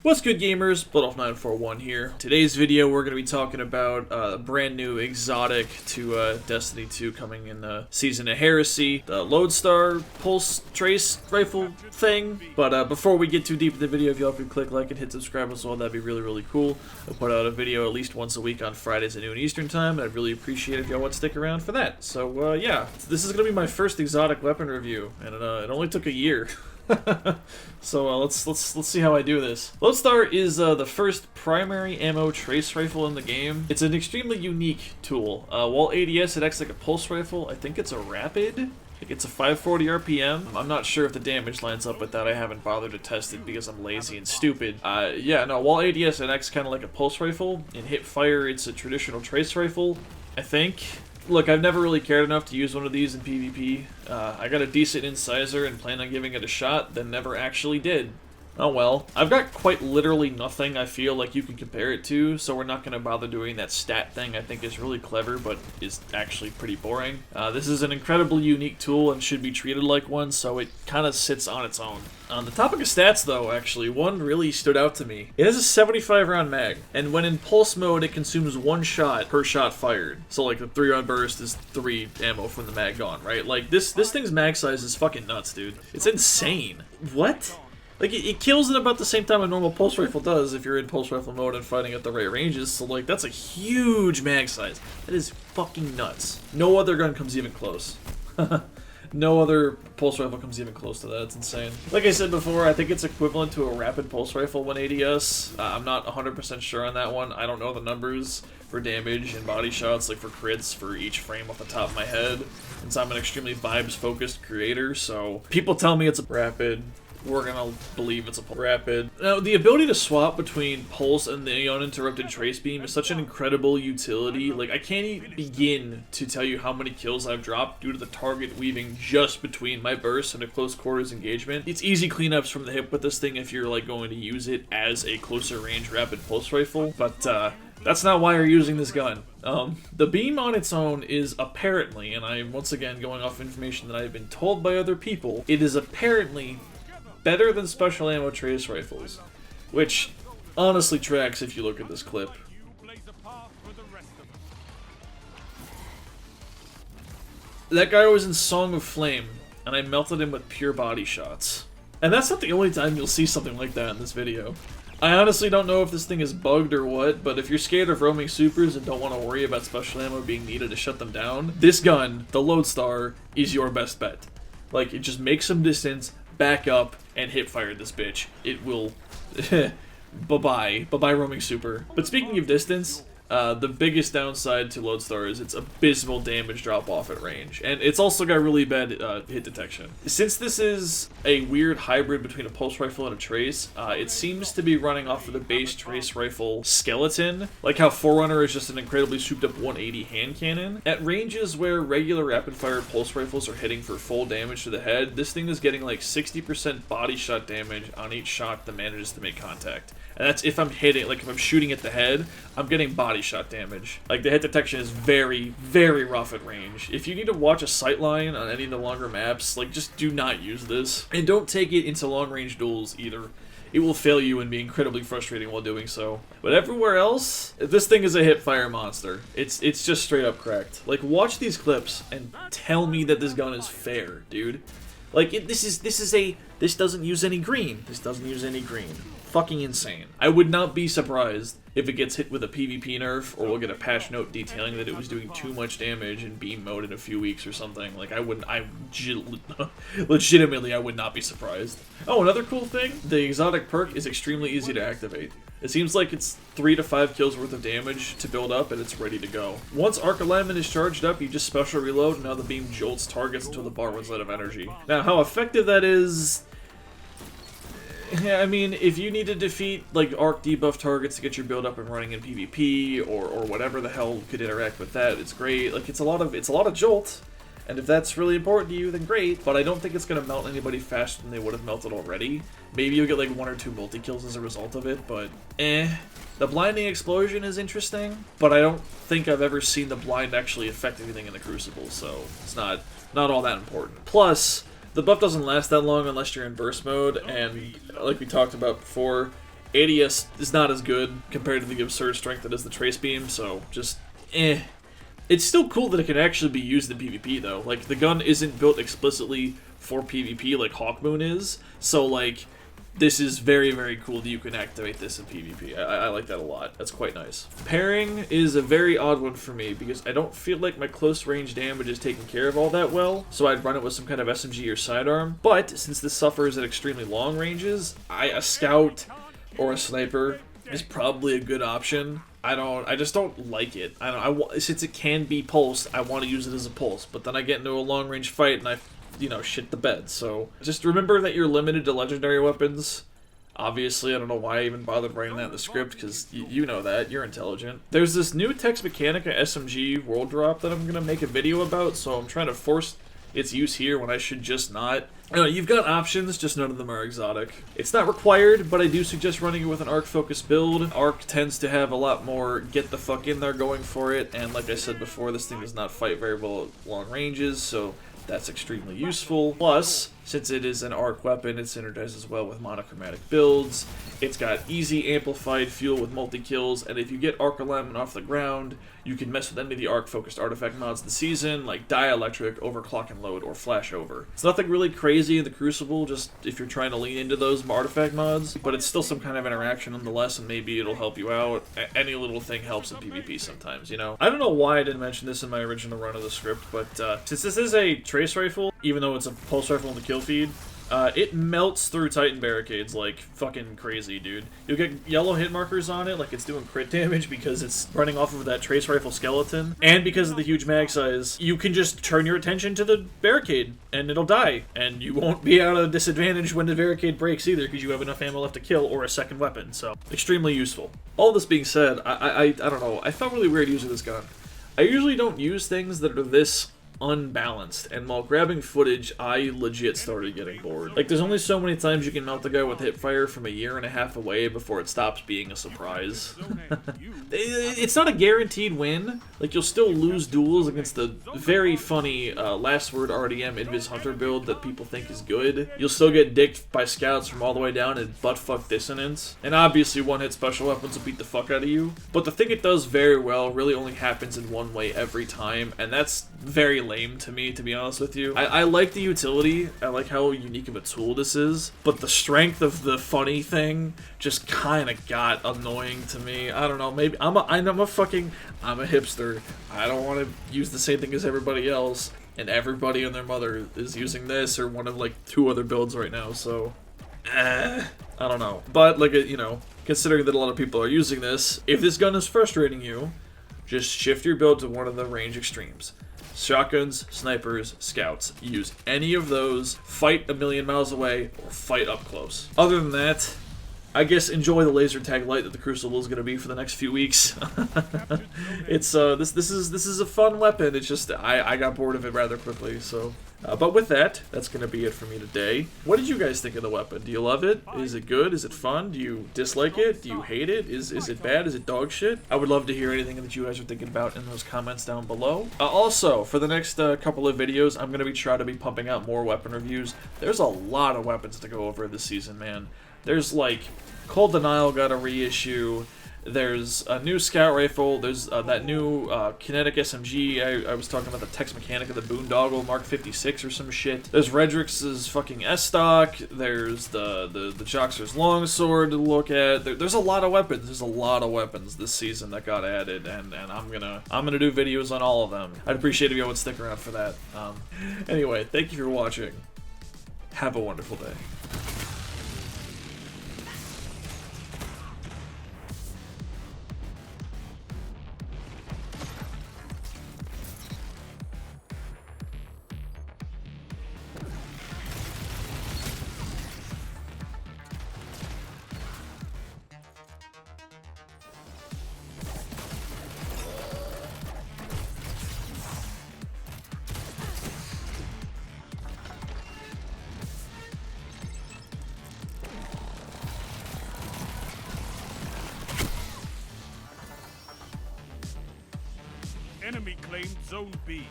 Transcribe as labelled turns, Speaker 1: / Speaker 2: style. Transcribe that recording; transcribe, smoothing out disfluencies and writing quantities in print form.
Speaker 1: What's good, gamers? Bloodoff941 here. Today's video we're going to be talking about a brand new exotic to Destiny 2 coming in the Season of Heresy, the Lodestar Pulse Trace Rifle thing. But before we get too deep in the video, if y'all could click like and hit subscribe as well, that'd be really cool. I put out a video at least once a week on Fridays at noon Eastern time, and I'd really appreciate it if y'all would stick around for that. So yeah, this is going to be my first exotic weapon review, and it only took a year. So let's see how I do this. Lodestar is the first primary ammo trace rifle in the game. It's an extremely unique tool. While ADS it acts like a pulse rifle, I think it's a rapid. Like it's a 540 RPM. I'm not sure if the damage lines up with that. I haven't bothered to test it because I'm lazy and stupid. Yeah, no, while ADS it acts kind of like a pulse rifle, in hip fire it's a traditional trace rifle, I think. Look, I've never really cared enough to use one of these in PvP. I got a decent incisor and planned on giving it a shot, then never actually did. Oh well. I've got quite literally nothing I feel like you can compare it to, so we're not going to bother doing that stat thing I think is really clever, but is actually pretty boring. This is an incredibly unique tool and should be treated like one, so it kind of sits on its own. On the topic of stats though, actually, one really stood out to me. It has a 75 round mag, and when in pulse mode it consumes 1 shot per shot fired. So like the 3 round burst is 3 ammo from the mag gone, right? Like this thing's mag size is fucking nuts, dude. It's insane. What? Like, it kills at about the same time a normal pulse rifle does if you're in pulse rifle mode and fighting at the right ranges, so, like, that's a huge mag size. That is fucking nuts. No other gun comes even close. No other pulse rifle comes even close to that. It's insane. Like I said before, I think it's equivalent to a rapid pulse rifle when ADS. I'm not 100% sure on that one. I don't know the numbers for damage and body shots, like for crits, for each frame off the top of my head. Since I'm an extremely vibes-focused creator, so people tell me it's a rapid. We're gonna believe it's a rapid. Now, the ability to swap between pulse and the uninterrupted trace beam is such an incredible utility. Like, I can't even begin to tell you how many kills I've dropped due to the target weaving just between my bursts and a close quarters engagement. It's easy cleanups from the hip with this thing if you're like going to use it as a closer range rapid pulse rifle, but that's not why you're using this gun. The beam on its own is apparently, and I'm once again going off information that I've been told by other people, it is apparently better than special ammo trace rifles, which honestly tracks if you look at this clip. That guy was in Song of Flame, and I melted him with pure body shots. And that's not the only time you'll see something like that in this video. I honestly don't know if this thing is bugged or what, but if you're scared of roaming supers and don't want to worry about special ammo being needed to shut them down, this gun, the Lodestar, is your best bet. Like, it just makes some distance, back up, and hip fire this bitch. It will... Bye-bye. Bye-bye roaming super. But speaking of distance, the biggest downside to Lodestar is its abysmal damage drop-off at range. And it's also got really bad hit detection. Since this is a weird hybrid between a pulse rifle and a trace, it seems to be running off of the base trace rifle skeleton. Like how Forerunner is just an incredibly souped-up 180 hand cannon. At ranges where regular rapid-fire pulse rifles are hitting for full damage to the head, this thing is getting like 60% body shot damage on each shot that manages to make contact. And that's if I'm hitting, like if I'm shooting at the head, I'm getting body shot damage. Like the hit detection is very rough at range. If you need to watch a sightline on any of the longer maps, like just do not use this. And don't take it into long range duels either. It will fail you and be incredibly frustrating while doing so. But everywhere else, this thing is a hip fire monster. It's just straight up cracked. Like watch these clips and tell me that this gun is fair, dude. Like this doesn't use any green. This doesn't use any green. Fucking insane. I would not be surprised if it gets hit with a PvP nerf, or we'll get a patch note detailing that it was doing too much damage in beam mode in a few weeks or something. Like, legitimately, I would not be surprised. Oh, another cool thing, the exotic perk is extremely easy to activate. It seems like it's 3 to 5 kills worth of damage to build up, and it's ready to go. Once arc alignment is charged up, you just special reload, and now the beam jolts targets until the bar runs out of energy. Now, how effective that is... Yeah, I mean, if you need to defeat, like, arc debuff targets to get your build up and running in PvP, or whatever the hell could interact with that, it's great. Like, it's a lot of jolt, and if that's really important to you, then great, but I don't think it's gonna melt anybody faster than they would have melted already. Maybe you'll get, like, 1 or 2 multi-kills as a result of it, but The blinding explosion is interesting, but I don't think I've ever seen the blind actually affect anything in the Crucible, so it's not all that important. Plus, the buff doesn't last that long unless you're in burst mode, and like we talked about before, ADS is not as good compared to the absurd strength that is the trace beam, so just eh. It's still cool that it can actually be used in PvP though. Like, the gun isn't built explicitly for PvP like Hawkmoon is, so like, this is very, very cool that you can activate this in PvP. I like that a lot. That's quite nice. Pairing is a very odd one for me because I don't feel like my close range damage is taken care of all that well, so I'd run it with some kind of SMG or sidearm. But since this suffers at extremely long ranges, a scout or a sniper is probably a good option. I just don't like it. Since it can be pulsed, I want to use it as a pulse, but then I get into a long range fight and I, shit the bed. So just remember that you're limited to legendary weapons. Obviously, I don't know why I even bothered writing that in the script, because you know that. You're intelligent. There's this new Tex Mechanica SMG world drop that I'm going to make a video about, so I'm trying to force its use here when I should just not. You've got options, just none of them are exotic. It's not required, but I do suggest running it with an arc-focused build. Arc tends to have a lot more get the fuck in there going for it, and like I said before, this thing does not fight very well at long ranges, so that's extremely useful. Plus, since it is an arc weapon, it synergizes well with monochromatic builds. It's got easy amplified fuel with multi-kills, and if you get arc alignment off the ground, you can mess with any of the arc-focused artifact mods this season, like Dielectric, Overclock and Load, or Flashover. It's nothing really crazy in the Crucible, just if you're trying to lean into those artifact mods, but it's still some kind of interaction nonetheless, and maybe it'll help you out. Any little thing helps in PvP sometimes, I don't know why I didn't mention this in my original run of the script, but since this is a trace rifle, even though it's a pulse rifle in the kill feed, it melts through Titan barricades like fucking crazy, dude. You'll get yellow hit markers on it, like it's doing crit damage because it's running off of that trace rifle skeleton, and because of the huge mag size, you can just turn your attention to the barricade, and it'll die, and you won't be at a disadvantage when the barricade breaks either, because you have enough ammo left to kill, or a second weapon, so extremely useful. All this being said, I don't know, I felt really weird using this gun. I usually don't use things that are this unbalanced, and while grabbing footage, I legit started getting bored. Like, there's only so many times you can melt the guy with hipfire from 1.5 years away before it stops being a surprise. It's not a guaranteed win. Like, you'll still lose duels against the very funny Last Word RDM Invis Hunter build that people think is good. You'll still get dicked by scouts from all the way down in buttfuck dissonance, and obviously one-hit special weapons will beat the fuck out of you. But the thing it does very well really only happens in one way every time, and that's very lame to me, to be honest with you. I like the utility, I like how unique of a tool this is, but the strength of the funny thing just kind of got annoying to me. I don't know, maybe I'm a hipster. I don't want to use the same thing as everybody else, and everybody and their mother is using this or one of like 2 other builds right now, so I don't know. But like, considering that a lot of people are using this, if this gun is frustrating you, just shift your build to one of the range extremes. Shotguns, snipers, scouts. Use any of those, fight 1,000,000 miles away, or fight up close. Other than that, I guess enjoy the laser tag light that the Crucible is going to be for the next few weeks. It's this is a fun weapon. It's just I got bored of it rather quickly. So, but with that, that's going to be it for me today. What did you guys think of the weapon? Do you love it? Is it good? Is it fun? Do you dislike it? Do you hate it? Is it bad? Is it dog shit? I would love to hear anything that you guys are thinking about in those comments down below. Also, for the next couple of videos, I'm going to try to be pumping out more weapon reviews. There's a lot of weapons to go over this season, man. There's like Cold Denial got a reissue. There's a new scout rifle. There's that new kinetic SMG. I was talking about the Tex Mechanica, the Boondoggle Mark 56 or some shit. There's Redrix's fucking S-Stock. There's the Joxer's Longsword to look at. There's a lot of weapons. There's a lot of weapons this season that got added, and I'm gonna do videos on all of them. I'd appreciate if you would stick around for that. Anyway, thank you for watching. Have a wonderful day.
Speaker 2: Enemy claimed Zone B.